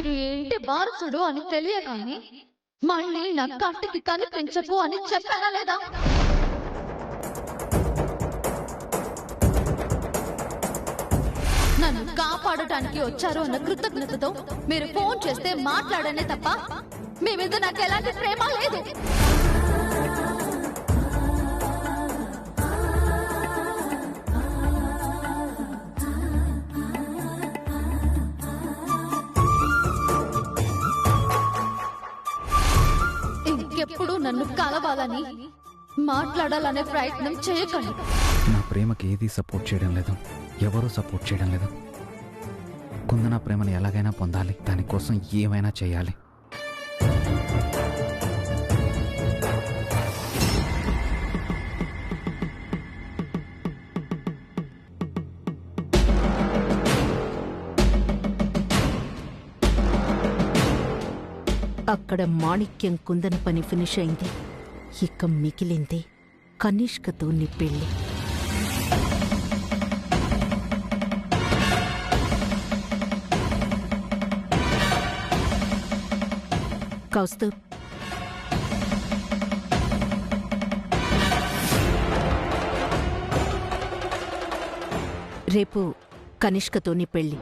మీరు ఏంటి వారసుడు అని తెలియగానే మళ్ళీ నా కంటికి కనిపించకు అని చెప్పారా లేదా? నన్ను కాపాడటానికి వచ్చారు అన్న కృతజ్ఞతతో మీరు ఫోన్ చేస్తే మాట్లాడనే తప్ప మీ మీద నాకు ఎలాంటి ప్రేమ లేదు. ఇంకెప్పుడు నన్ను కలవాలని మాట్లాడాలనే ప్రయత్నం చేయకండి. నా ప్రేమకి ఏది సపోర్ట్ చేయడం లేదు, ఎవరూ సపోర్ట్ చేయడం లేదు. కుందన ప్రేమను ఎలాగైనా పొందాలి, దానికోసం ఏమైనా చేయాలి. అక్కడ మాణిక్యం కుందన పని ఫినిష్ అయింది. ఇక మిగిలింది కనిష్కతో నీ పెళ్లి. కౌస్తవ్, రేపు కనిష్కతో నీ పెళ్లి.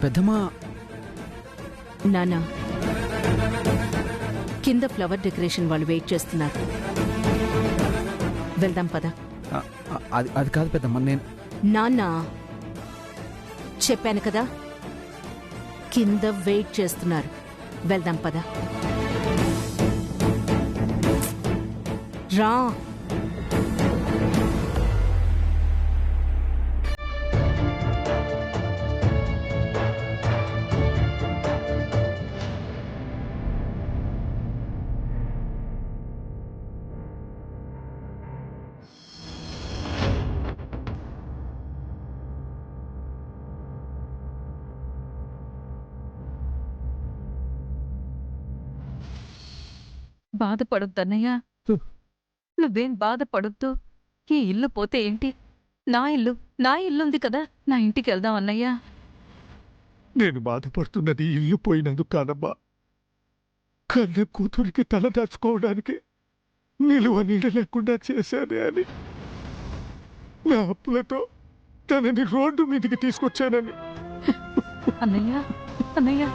పెద్దమ్మా, నానా, కింద ఫ్లవర్ డెకరేషన్ వాళ్ళు వెయిట్ చేస్తున్నారు. వెళ్దాం పద. అది కాదు పెద్దమ్మా, నేను నాన్న చెప్పాను కదా, కింద వెయిట్ చేస్తున్నారు. వెళ్దాం పద. రా. బాధపడొద్దన్నయ్యా, నువ్వేం బాధపడొద్దు. ఈ ఇల్లు పోతే ఏంటి, నా ఇల్లుంది కదా, నా ఇంటికి వెళ్దాం అన్నయ్యా. నేను బాధపడుతున్నది ఇల్లు పోయినందుకు కాదమ్మా, కన్న కూతురికి తల దాచుకోవడానికి నిలువ నీడ లేకుండా చేశానే అని, నా అప్పులతో తనని రోడ్డు మీదకి తీసుకొచ్చానని. అన్నయ్యా, అన్నయ్యా,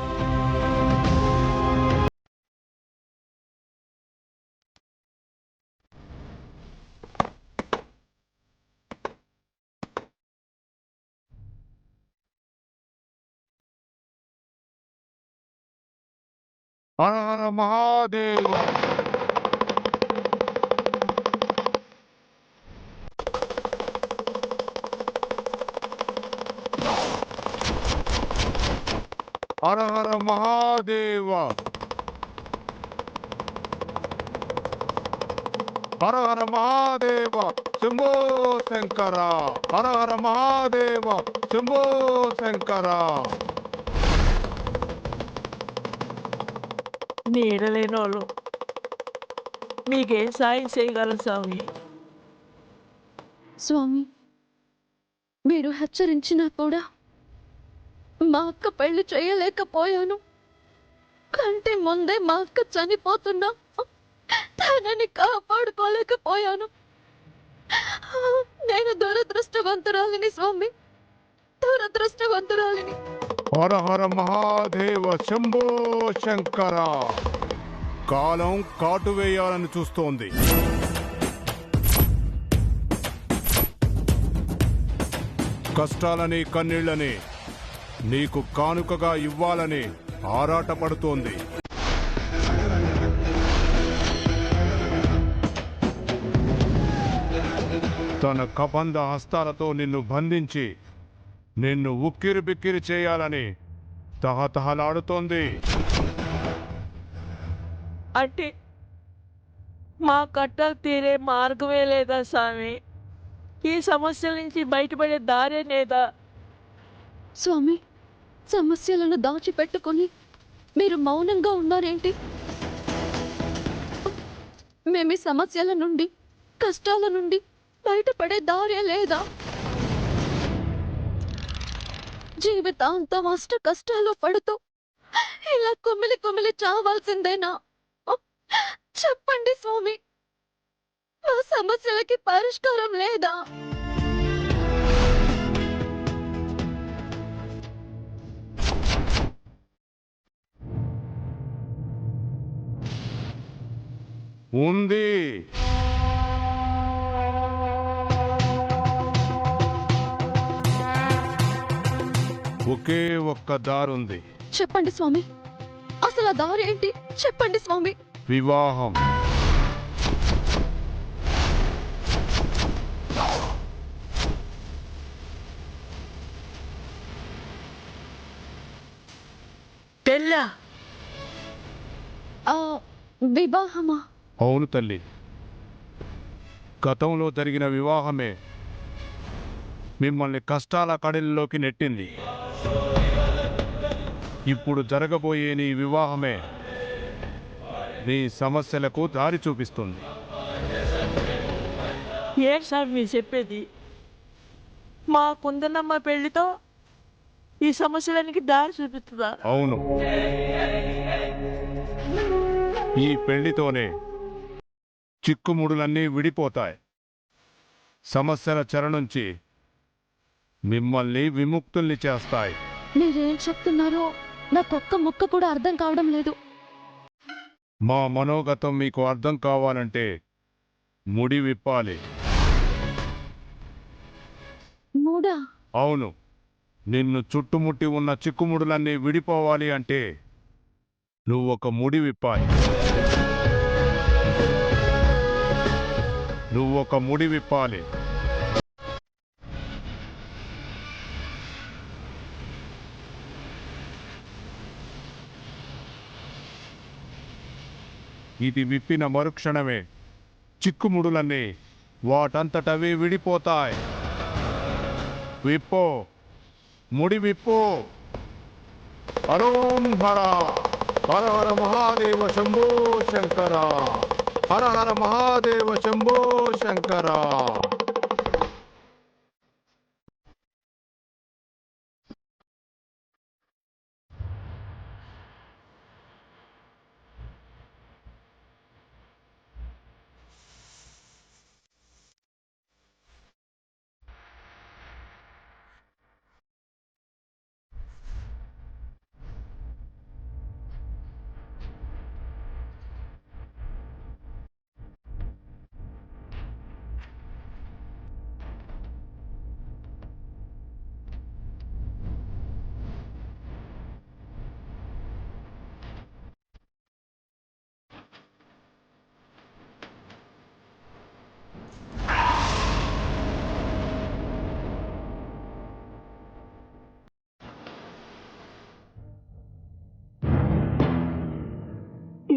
హర హర మహాదేవ. హర హర మహాదేవ. హర హర మహాదేవ శంభో శంకర. హర హర మహాదేవ శంభో శంకర. నీడలేనోళ్ళు మీకేం సాయం చేయగలరు స్వామి? స్వామి, మీరు హెచ్చరించినా కూడా మా అక్క పెళ్లి చేయలేకపోయాను. కంటి ముందే మా అక్క చనిపోతున్నా తనని కాపాడుకోలేకపోయాను. నేను దురదృష్టవంతురాలిని స్వామి, దురదృష్టవంతురాలిని. హర హర మహాదేవ శంభో శంకర. కాలం కాటు వేయాలని చూస్తోంది. కష్టాలని కన్నీళ్లని నీకు కానుకగా ఇవ్వాలని ఆరాటపడుతోంది. తన కబంధ హస్తాలతో నిన్ను బంధించి నిన్ను ఉక్కిరి బిక్కిరి చేయాలని తహతహలాడుతోంది. అంటే మా కట్టాలు తీరే మార్గమే లేదా స్వామి? ఈ సమస్యల నుంచి బయటపడే దారే లేదా? స్వామి, సమస్యలను దాచిపెట్టుకొని మీరు మౌనంగా ఉన్నారేంటి? మేము ఈ సమస్యల నుండి, కష్టాల నుండి బయటపడే దారే లేదా? జీవితాంతం అష్ట కష్టాలు పడుతూ ఇలా కుమిలి కుమిలి చావాల్సిందేనా? చెప్పండి స్వామి, ఆ సమస్యలకి పరిష్కారం లేదా? ఉంది. ఒకే ఒక్క దారుంది. చెప్పండి స్వామి, అసలు ఆ దారి ఏంటి? చెప్పండి స్వామి. వివాహం. పెళ్ళా? ఆ వివాహమా? అవును తల్లి, గతంలో జరిగిన వివాహమే మిమ్మల్ని కష్టాల కడలిలోకి నెట్టింది. ఇప్పుడు జరగబోయే నీ వివాహమే నీ సమస్యలకు దారి చూపిస్తుంది. ఏం సార్ మీరు చెప్పేది? మా కుందనమ్మ పెళ్లితో ఈ సమస్యలనికి దారి చూపిస్తుందా? అవును, ఈ పెళ్లితోనే చిక్కుముడులన్నీ విడిపోతాయి. సమస్యల చెర నుంచి మిమ్మల్ని విముక్తుల్ని చేస్తాయి. మీరేం చెప్తున్నారో నాకొక్క ముక్క కూడా అర్థం కావడం లేదు. మా మనోగతం మీకు అర్థం కావాలంటే ముడి విప్పాలి. మూడా? అవును, నిన్ను చుట్టుముట్టి ఉన్న చిక్కుముడులన్నీ విడిపోవాలి అంటే నువ్వొక ముడి విప్పాలి. నువ్వొక ముడి విప్పాలి. ఇది విప్పిన మరుక్షణమే చిక్కుముడులన్నీ వాటంతటవే విడిపోతాయి. విప్పో, ముడి విప్పో. హరోం హర, హర హర మహాదేవ శంభో శంకర, హర హర మహాదేవ శంభో శంకర.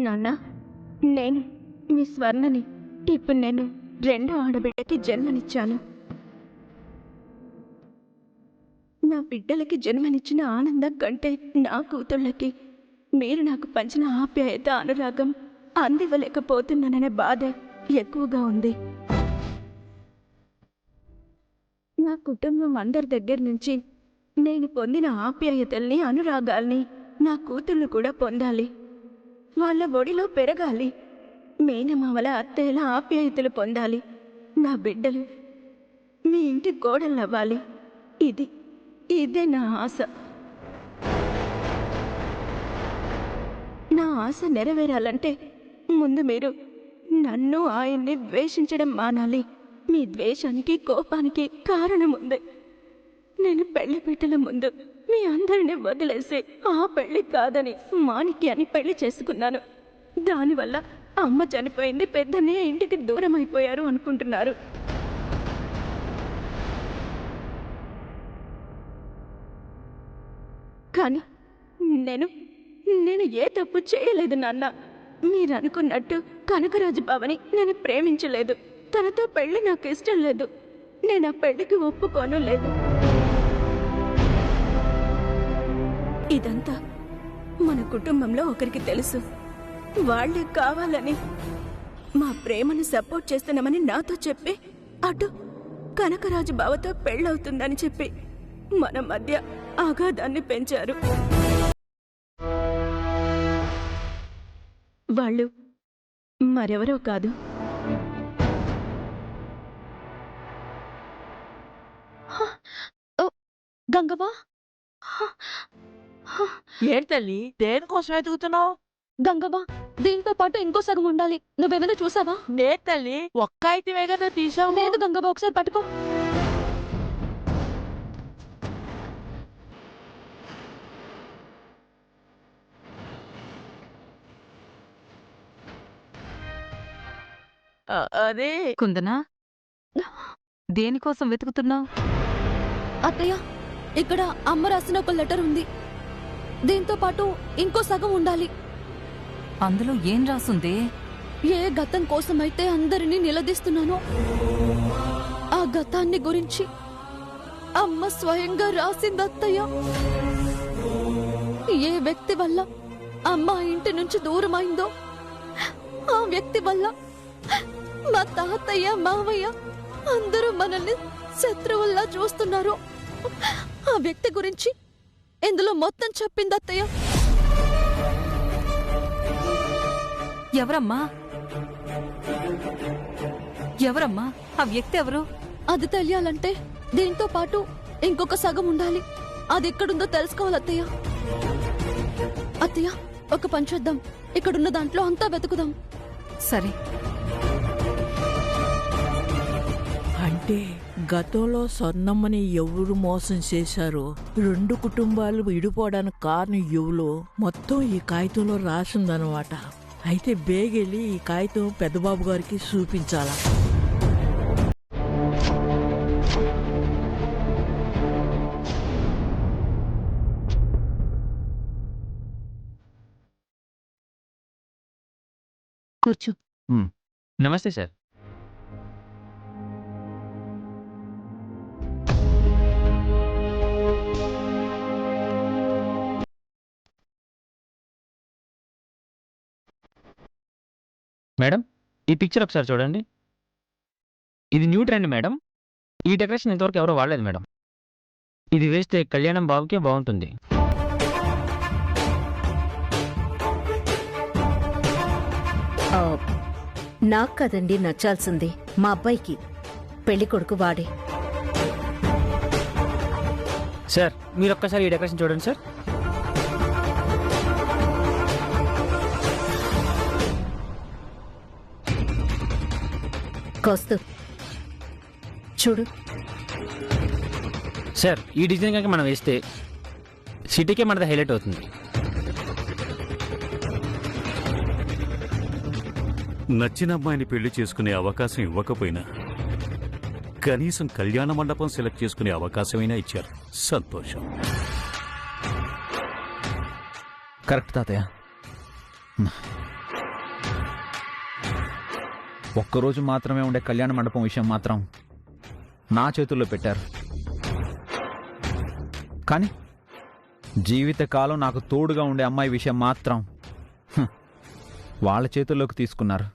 నాన్న, నేను మీ స్వర్ణని. ఇప్పుడు నేను రెండో ఆడబిడ్డకి జన్మనిచ్చాను. నా బిడ్డలకి జన్మనిచ్చిన ఆనందం కంటే నా కూతుళ్ళకి మీరు నాకు పంచిన ఆప్యాయత, అనురాగం అందివ్వలేకపోతున్నాననే బాధ ఎక్కువగా ఉంది. నా కుటుంబం అందరి దగ్గర నుంచి నేను పొందిన ఆప్యాయతల్ని, అనురాగాల్ని నా కూతుళ్ళు కూడా పొందాలి. వాళ్ళ ఒడిలో పెరగాలి. మేనమామల, అత్తయ్యల ఆప్యాయతలు పొందాలి. నా బిడ్డలు మీ ఇంటి కోడళ్ళవ్వాలి. ఇదే నా ఆశ. నా ఆశ నెరవేరాలంటే ముందు మీరు నన్ను, ఆయన్ని ద్వేషించడం మానాలి. మీ ద్వేషానికి, కోపానికి కారణం ఉంది. నేను పెళ్లి పెట్టల ముందు మీ అందరినీ వదిలేసి ఆ పెళ్లి కాదని మాణిక్యాన్ని పెళ్లి చేసుకున్నాను. దానివల్ల అమ్మ చనిపోయింది, పెద్దనే ఇంటికి దూరం అయిపోయారు అనుకుంటున్నారు. కానీ నేను ఏ తప్పు చేయలేదు నాన్న. మీరు అనుకున్నట్టు కనకరాజు బావని నేను ప్రేమించలేదు. తనతో పెళ్లి నాకు ఇష్టం లేదు. నేను ఆ పెళ్లికి ఒప్పుకోను లేదు. ఇదంతా మన కుటుంబంలో ఒకరికి తెలుసు. వాళ్ళే కావాలని మా ప్రేమను సపోర్ట్ చేస్తున్నామని నాతో చెప్పి అటు కనకరాజు బావతో పెళ్ళవుతుందని చెప్పి మన మధ్య ఆఘాతాన్ని పెంచారు. వాళ్ళు మరెవరో కాదు, గంగవ్వ, ఏంటి తల్లి, దేనికోసం వెతుకుతున్నావు? గంగవ్వ, దీంతో పాటు ఇంకో సగం ఉండాలి. నువ్వేమైనా చూసావా? లేదు తల్లి, ఒక్క ఐటమే కదా తీసావు. లేదు గంగవ్వ, ఒకసారి పట్టుకో. అదే కుందనా, దేనికోసం వెతుకుతున్నావు? అత్తయ్య, ఇక్కడ అమ్మ రాసిన ఒక లెటర్ ఉంది. దీంతో పాటు ఇంకో సగం ఉండాలి. అందులో ఏం రాసుంది? ఏ గతం కోసమైతే అందరినీ నిలదీస్తున్నానో ఆ గతాన్ని గురించి అమ్మ స్వయంగా రాసింది అత్తయ్య. ఏ వ్యక్తి వల్ల అమ్మ ఇంటి నుంచి దూరమైందో ఆ వ్యక్తి వల్ల మా తాతయ్య, మావయ్య అందరూ మనల్ని శత్రువుల్లా చూస్తున్నారు. ఆ వ్యక్తి గురించి ఇందులో మొత్తం చెప్పింది అత్తయ్య. ఎవరమ్మా? ఎవరమ్మా ఆ వ్యక్తి? ఎవరు? అది తెలియాలంటే దీంతో పాటు ఇంకొక సగం ఉండాలి. అది ఎక్కడుందో తెలుసుకోవాలి అత్తయ్య. అత్తయ్య, ఒక పని చేద్దాం, ఇక్కడున్న దాంట్లో అంతా వెతుకుదాం. సరే. అంటే గతంలో స్వర్ణమ్మని ఎవరు మోసం చేశారో, రెండు కుటుంబాలు విడిపోవడానికి కారణం ఎవరో మొత్తం ఈ కాగితంలో రాసిందనమాట. అయితే బేగెళ్ళి ఈ కాగితం పెద్దబాబు గారికి చూపించాలా? కూర్చో. నమస్తే సార్. మేడం, ఈ పిక్చర్ ఒకసారి చూడండి. ఇది న్యూ ట్రెండ్ మేడం. ఈ డెకరేషన్ ఇంతవరకు ఎవరో వాడలేదు మేడం. ఇది వేస్తే కళ్యాణం బాబుకే బాగుంటుంది. నాకు కదండి నచ్చాల్సింది, మా అబ్బాయికి. పెళ్లి కొడుకు వాడే. సార్, మీరు ఒక్కసారి ఈ డెకరేషన్ చూడండి సార్. కోస్తు చూడు. సార్, ఈ డిజైన్ కనుక మనం వేస్తే సిటీకే మనది హైలైట్ అవుతుంది. నచ్చిన అమ్మాయిని పెళ్లి చేసుకునే అవకాశం ఇవ్వకపోయినా కనీసం కళ్యాణ మండపం సెలెక్ట్ చేసుకునే అవకాశమైనా ఇచ్చారు. సంతోషం. కరెక్ట్ తాతయ్య. ఒక్కరోజు మాత్రమే ఉండే కళ్యాణ మండపం విషయం మాత్రం నా చేతుల్లో పెట్టారు. కానీ జీవితకాలం నాకు తోడుగా ఉండే అమ్మాయి విషయం మాత్రం వాళ్ళ చేతుల్లోకి తీసుకున్నారు.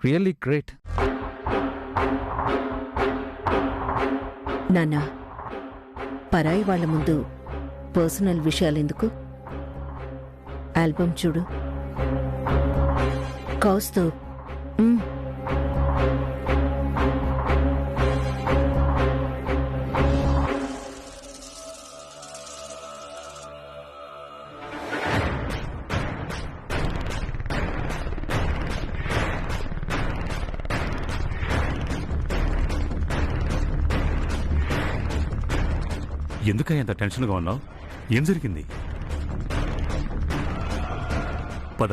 Really great. నాన్న, పరాయి వాళ్ళ ముందు పర్సనల్ విషయాలెందుకు? ఆల్బమ్ చూడు. కౌస్తు, ఎందుకని అంత టెన్షన్గా ఉన్నావు? ఏం జరిగింది? పద,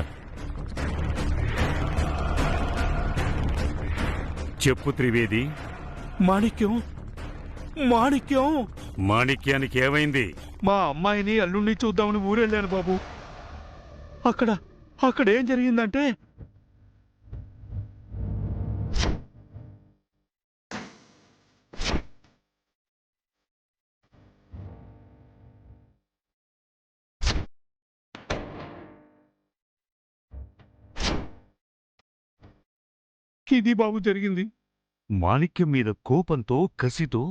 చెప్పు త్రివేది. మాణిక్యం, మాణిక్యం, మాణిక్యానికి ఏమైంది? మా అమ్మాయిని అల్లుడిని చూద్దామని ఊరెళ్ళాను బాబు. అక్కడ ఏం జరిగిందంటే ఇది బాబు జరిగింది. మాణిక్యం మీద కోపంతో కసితో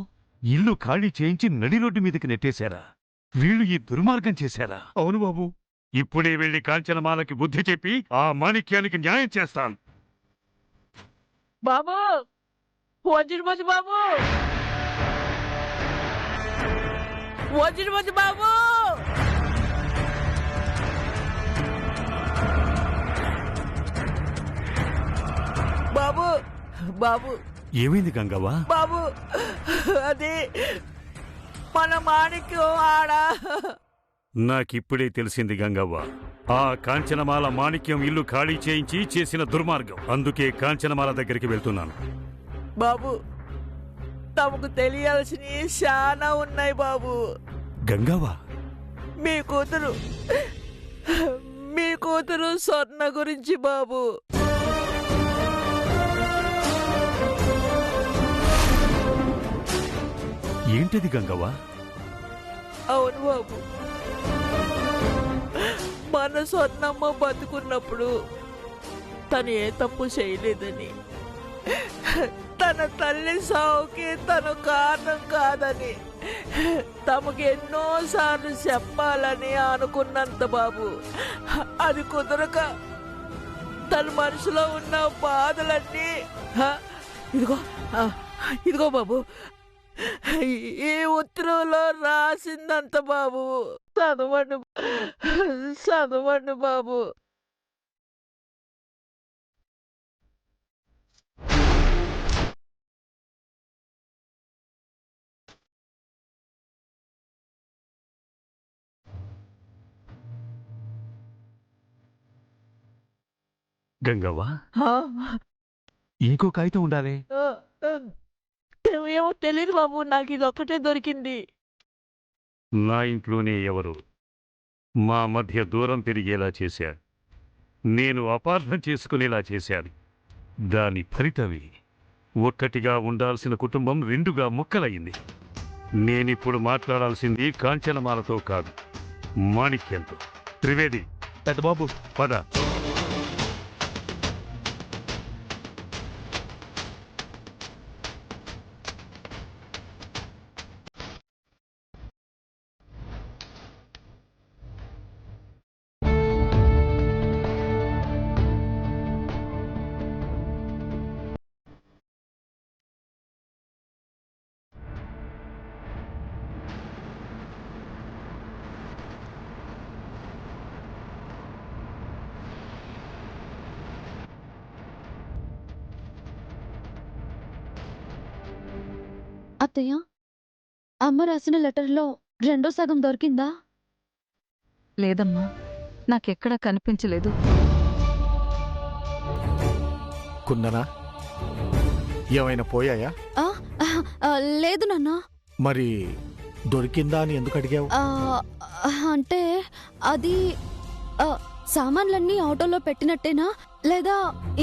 ఇల్లు ఖాళీ చేయించి నడి రోడ్డు మీదకి నెట్టేశారా? వీళ్ళు ఈ దుర్మార్గం చేశారా? అవును బాబు. ఇప్పుడే వెళ్ళి కాంచనమాలకి బుద్ధి చెప్పి ఆ మాణిక్యానికి న్యాయం చేస్తాను. బాబు వజ్రపతి బాబు, వజ్రపతి బాబు, బాబు, బాబు, ఏమైంది గంగవ్వ? బాబు, అది మన మాణిక్యం ఆడ. నాకిప్పుడే తెలిసింది గంగవ్వ. ఆ కాంచనమాల మాణిక్యం ఇల్లు ఖాళీ చేయించి చేసిన దుర్మార్గం. అందుకే కాంచనమాల దగ్గరికి వెళ్తున్నాను. బాబు, తమకు తెలియాల్సినవి చాలా ఉన్నాయి బాబు. గంగవ్వ, మీ కూతురు స్వర్ణ గురించి బాబు. ఏంటిది గంగవ్వ? అవును బాబు, మన స్వర్ణమ్మ బతుకున్నప్పుడు తను ఏ తప్పు చేయలేదని, తన తల్లి సావుకి తను కారణం కాదని తమకు ఎన్నోసార్లు చెప్పాలని అనుకున్నంత బాబు, అది కుదరక తన మనసులో ఉన్న బాధలన్నీ ఇదిగో బాబు, ఈ ఉత్తరంలో రాసిందంత బాబు. చదవండి బాబు. గంగవ్వ, ఇంకో కాగితం ఉండాలి. ఏమో తెలియదు బాబు, నాకు ఇది ఒక్కటే దొరికింది. నా ఇంట్లోనే ఎవరు మా మధ్య దూరం పెరిగేలా చేశారు, నేను అపార్థం చేసుకునేలా చేశారు. దాని ఫలితమే ఒక్కటిగా ఉండాల్సిన కుటుంబం రెండుగా ముక్కలయ్యింది. నేనిప్పుడు మాట్లాడాల్సింది కాంచనమాలతో కాదు, మాణిక్యంతో. త్రివేది, పెద్ద బాబు, పద. అత్తయ్య, అమ్మ రాసిన లెటర్లో రెండో సగం దొరికిందా? లేదమ్మా, నాకెక్కడా కనిపించలేదు. కుందనా, ఏమైనా పోయాయా? ఆ, ఆ, ఆ, లేదు నాన్న. మరి దొరికిందా అని ఎందుకు అడిగావు? అంటే అది సామాన్లన్నీ ఆటోలో పెట్టినట్టేనా, లేదా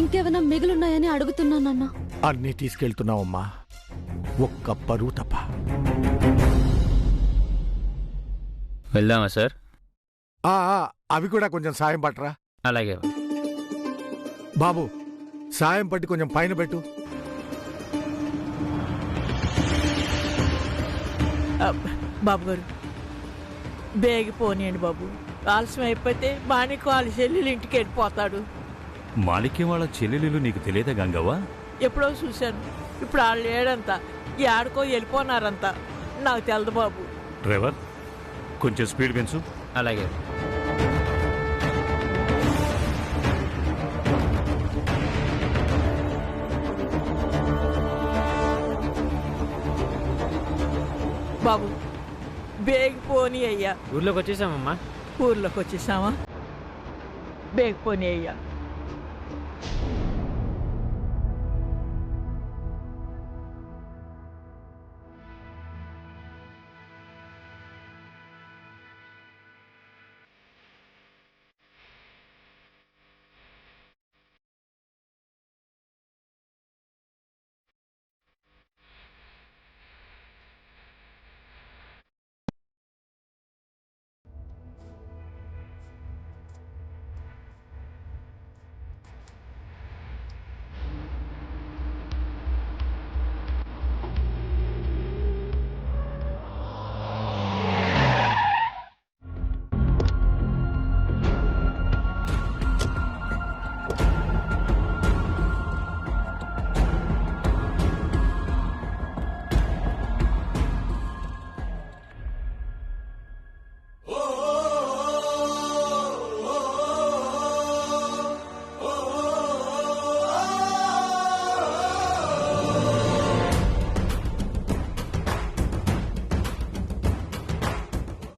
ఇంకేమైనా మిగిలిన్నాయని అడుగుతున్నానన్నా. అన్నీ తీసుకెళ్తున్నావమ్మా, ఒక్క పరువు తప్ప. వెళ్దామా సార్? అవి కూడా కొంచెం సాయం పట్టరా. అలాగే బాబు, సాయం పట్టి కొంచెం పైన పెట్టు. బాబు గారు, బేగిపోనియండి బాబు. ఆలస్యం అయిపోతే మాణిక్యం వాళ్ళ చెల్లెలు ఇంటికి వెళ్ళిపోతాడు. మాణిక్యం వాళ్ళ చెల్లెలు నీకు తెలియదా గంగవ్వ? ఎప్పుడో చూశాను. ఇప్పుడు వాళ్ళు ఏడంతా ఏడుకో వెళ్ళిపోనారంతా. నాకు తెలదు బాబు. డ్రైవర్, కొంచెం స్పీడ్ పెంచు. అలాగే. బాబు, బేగిపోని అయ్యా. ఊర్లోకి వచ్చేసామమ్మా. ఊర్లోకి వచ్చేసామా? బేగిపోని అయ్యా.